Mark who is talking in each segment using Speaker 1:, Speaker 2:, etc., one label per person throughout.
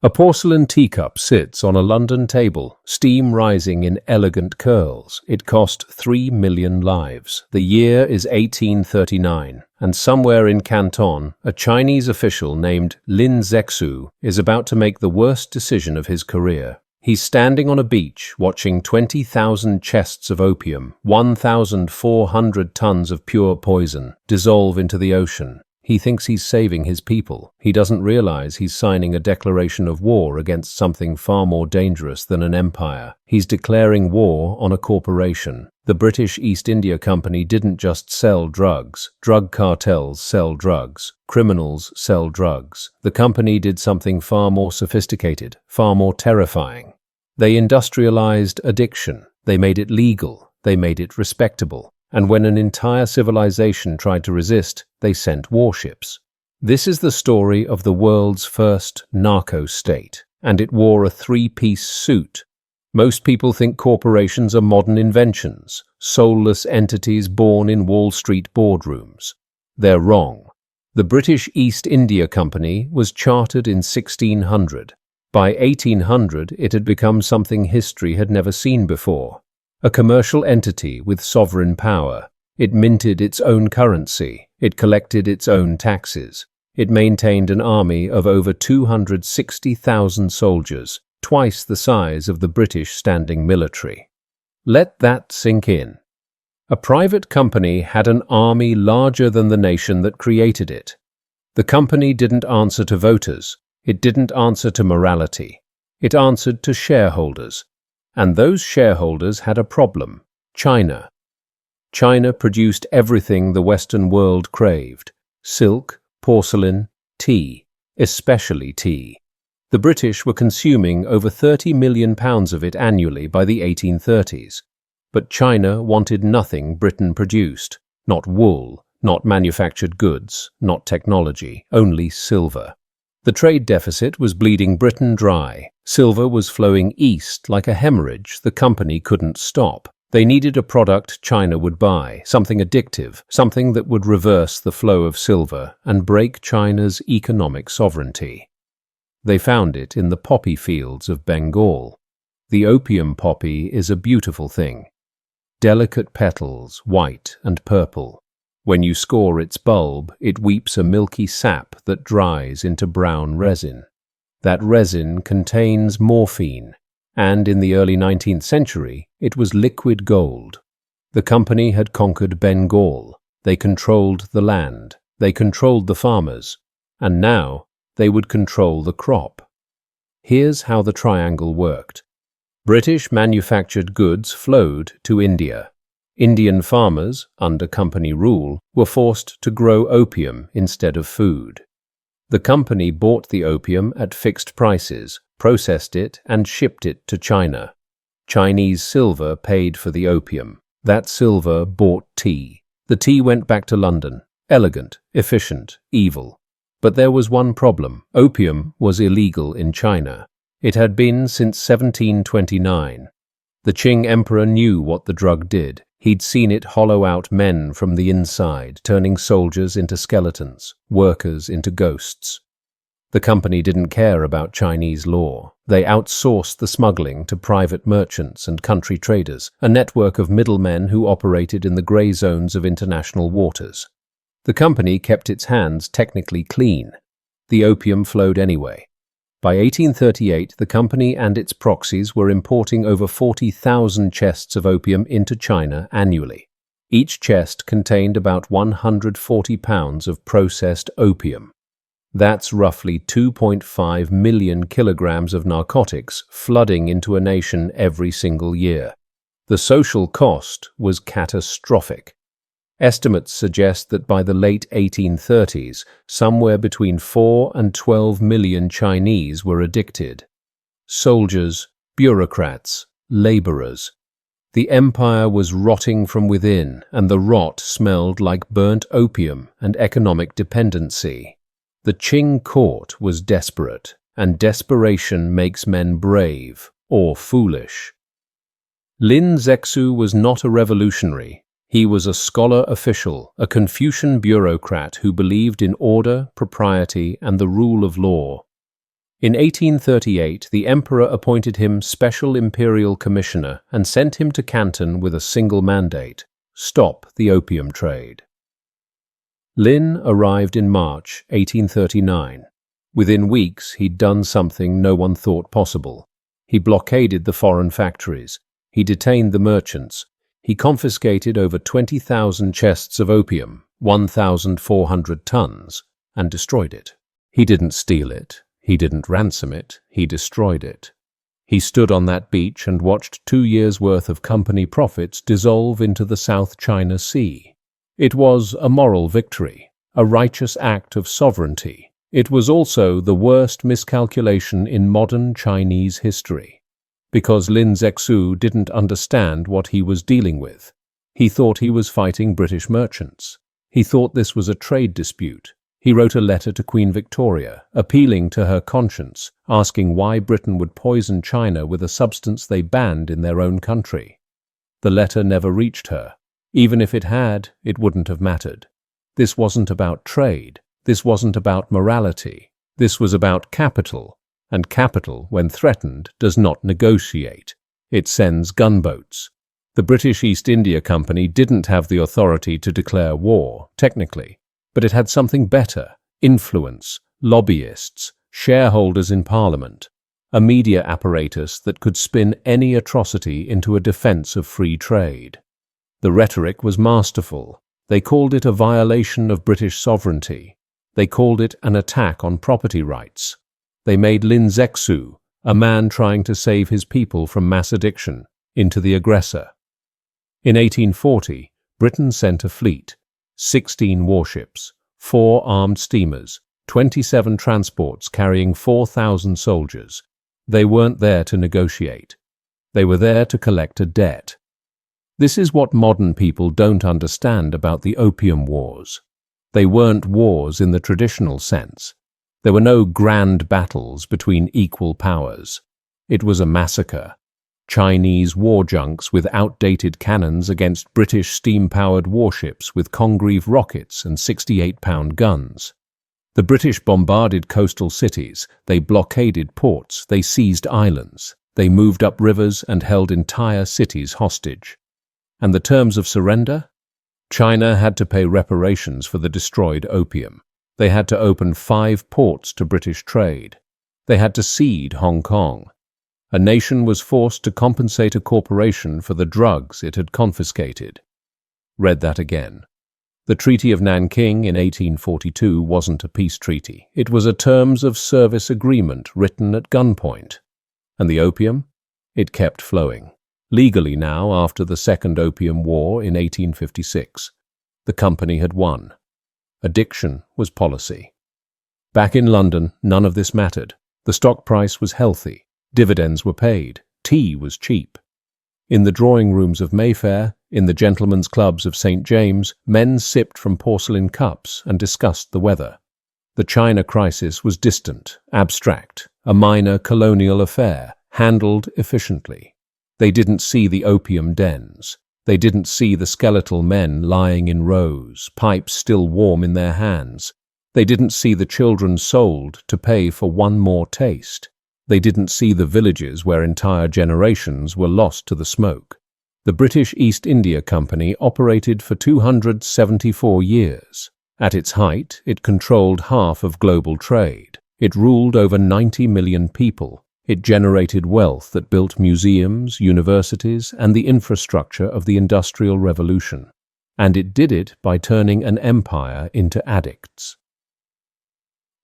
Speaker 1: A porcelain teacup sits on a London table, steam rising in elegant curls. It cost 3 million lives. The year is 1839, and somewhere in Canton, a Chinese official named Lin Zexu is about to make the worst decision of his career. He's standing on a beach watching 20,000 chests of opium, 1,400 tons of pure poison, dissolve into the ocean. He thinks he's saving his people. He doesn't realize he's signing a declaration of war against something far more dangerous than an empire. He's declaring war on a corporation. The British East India Company didn't just sell drugs. Drug cartels sell drugs. Criminals sell drugs. The company did something far more sophisticated, far more terrifying. They industrialized addiction. They made it legal. They made it respectable. And when an entire civilization tried to resist, they sent warships. This is the story of the world's first narco state, and it wore a three-piece suit. Most people think corporations are modern inventions, soulless entities born in Wall Street boardrooms. They're wrong. The British East India Company was chartered in 1600. By 1800, it had become something history had never seen before. A commercial entity with sovereign power. It minted its own currency. It collected its own taxes. It maintained an army of over 260,000 soldiers, twice the size of the British standing military. Let that sink in. A private company had an army larger than the nation that created it. The company didn't answer to voters. It didn't answer to morality. It answered to shareholders. And those shareholders had a problem: China. China produced everything the Western world craved: silk, porcelain, tea, especially tea. The British were consuming over 30 million pounds of it annually by the 1830s. But China wanted nothing Britain produced: not wool, not manufactured goods, not technology, only silver. The trade deficit was bleeding Britain dry. Silver was flowing east like a hemorrhage the company couldn't stop. They needed a product China would buy, something addictive, something that would reverse the flow of silver and break China's economic sovereignty. They found it in the poppy fields of Bengal. The opium poppy is a beautiful thing. Delicate petals, white and purple. When you score its bulb, it weeps a milky sap that dries into brown resin. That resin contains morphine, and in the early 19th century, it was liquid gold. The company had conquered Bengal. They controlled the land. They controlled the farmers. And now, they would control the crop. Here's how the triangle worked. British manufactured goods flowed to India. Indian farmers, under company rule, were forced to grow opium instead of food. The company bought the opium at fixed prices, processed it, and shipped it to China. Chinese silver paid for the opium. That silver bought tea. The tea went back to London. Elegant, efficient, evil. But there was one problem. Opium was illegal in China. It had been since 1729. The Qing emperor knew what the drug did. He'd seen it hollow out men from the inside, turning soldiers into skeletons, workers into ghosts. The company didn't care about Chinese law. They outsourced the smuggling to private merchants and country traders, a network of middlemen who operated in the grey zones of international waters. The company kept its hands technically clean. The opium flowed anyway. By 1838, the company and its proxies were importing over 40,000 chests of opium into China annually. Each chest contained about 140 pounds of processed opium. That's roughly 2.5 million kilograms of narcotics flooding into a nation every single year. The social cost was catastrophic. Estimates suggest that by the late 1830s, somewhere between 4 and 12 million Chinese were addicted. Soldiers, bureaucrats, laborers. The empire was rotting from within, and the rot smelled like burnt opium and economic dependency. The Qing court was desperate, and desperation makes men brave or foolish. Lin Zexu was not a revolutionary. He was a scholar official, a Confucian bureaucrat who believed in order, propriety, and the rule of law. In 1838, the emperor appointed him special imperial commissioner and sent him to Canton with a single mandate: stop the opium trade. Lin arrived in March 1839. Within weeks, he'd done something no one thought possible. He blockaded the foreign factories. He detained the merchants. He confiscated over 20,000 chests of opium, 1,400 tons, and destroyed it. He didn't steal it. He didn't ransom it. He destroyed it. He stood on that beach and watched 2 years' worth of company profits dissolve into the South China Sea. It was a moral victory, a righteous act of sovereignty. It was also the worst miscalculation in modern Chinese history, because Lin Zexu didn't understand what he was dealing with. He thought he was fighting British merchants. He thought this was a trade dispute. He wrote a letter to Queen Victoria, appealing to her conscience, asking why Britain would poison China with a substance they banned in their own country. The letter never reached her. Even if it had, it wouldn't have mattered. This wasn't about trade. This wasn't about morality. This was about capital, and capital, when threatened, does not negotiate. It sends gunboats. The British East India Company didn't have the authority to declare war, technically, but it had something better: influence, lobbyists, shareholders in Parliament, a media apparatus that could spin any atrocity into a defense of free trade. The rhetoric was masterful. They called it a violation of British sovereignty. They called it an attack on property rights. They made Lin Zexu, a man trying to save his people from mass addiction, into the aggressor. In 1840, Britain sent a fleet: 16 warships, 4 armed steamers, 27 transports carrying 4,000 soldiers. They weren't there to negotiate. They were there to collect a debt. This is what modern people don't understand about the Opium Wars. They weren't wars in the traditional sense. There were no grand battles between equal powers. It was a massacre. Chinese war junks with outdated cannons against British steam-powered warships with Congreve rockets and 68-pound guns. The British bombarded coastal cities. They blockaded ports. They seized islands. They moved up rivers and held entire cities hostage. And the terms of surrender? China had to pay reparations for the destroyed opium. They had to open 5 ports to British trade. They had to cede Hong Kong. A nation was forced to compensate a corporation for the drugs it had confiscated. Read that again. The Treaty of Nanking in 1842 wasn't a peace treaty. It was a terms of service agreement written at gunpoint. And the opium? It kept flowing. Legally now, after the Second Opium War in 1856. The company had won. Addiction was policy. Back in London, none of this mattered. The stock price was healthy. Dividends were paid. Tea was cheap. In the drawing rooms of Mayfair, in the gentlemen's clubs of St. James, men sipped from porcelain cups and discussed the weather. The China crisis was distant, abstract, a minor colonial affair, handled efficiently. They didn't see the opium dens. They didn't see the skeletal men lying in rows, pipes still warm in their hands. They didn't see the children sold to pay for one more taste. They didn't see the villages where entire generations were lost to the smoke. The British East India Company operated for 274 years. At its height, it controlled half of global trade. It ruled over 90 million people. It generated wealth that built museums, universities, and the infrastructure of the Industrial Revolution. And it did it by turning an empire into addicts.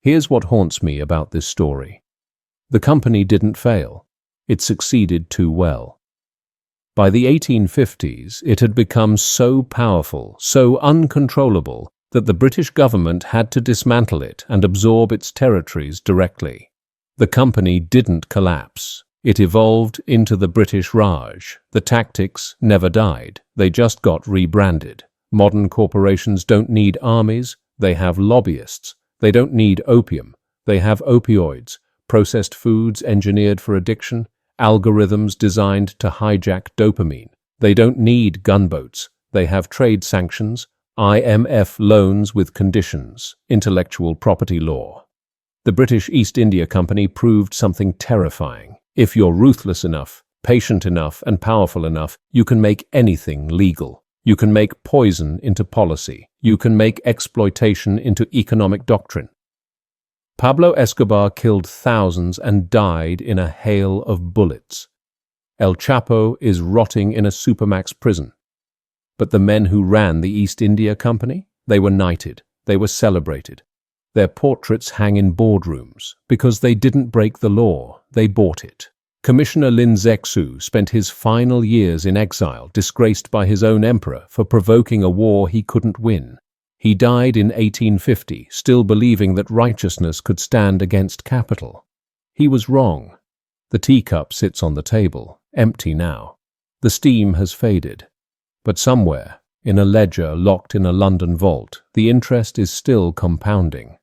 Speaker 1: Here's what haunts me about this story. The company didn't fail. It succeeded too well. By the 1850s, it had become so powerful, so uncontrollable, that the British government had to dismantle it and absorb its territories directly. The company didn't collapse. It evolved into the British Raj. The tactics never died. They just got rebranded. Modern corporations don't need armies. They have lobbyists. They don't need opium. They have opioids, processed foods engineered for addiction, algorithms designed to hijack dopamine. They don't need gunboats. They have trade sanctions, IMF loans with conditions, intellectual property law. The British East India Company proved something terrifying. If you're ruthless enough, patient enough, and powerful enough, you can make anything legal. You can make poison into policy. You can make exploitation into economic doctrine. Pablo Escobar killed thousands and died in a hail of bullets. El Chapo is rotting in a supermax prison. But the men who ran the East India Company, they were knighted, they were celebrated. Their portraits hang in boardrooms because they didn't break the law, they bought it. Commissioner Lin Zexu spent his final years in exile, disgraced by his own emperor for provoking a war he couldn't win. He died in 1850, still believing that righteousness could stand against capital. He was wrong. The teacup sits on the table, empty now. The steam has faded. But somewhere, in a ledger locked in a London vault, the interest is still compounding.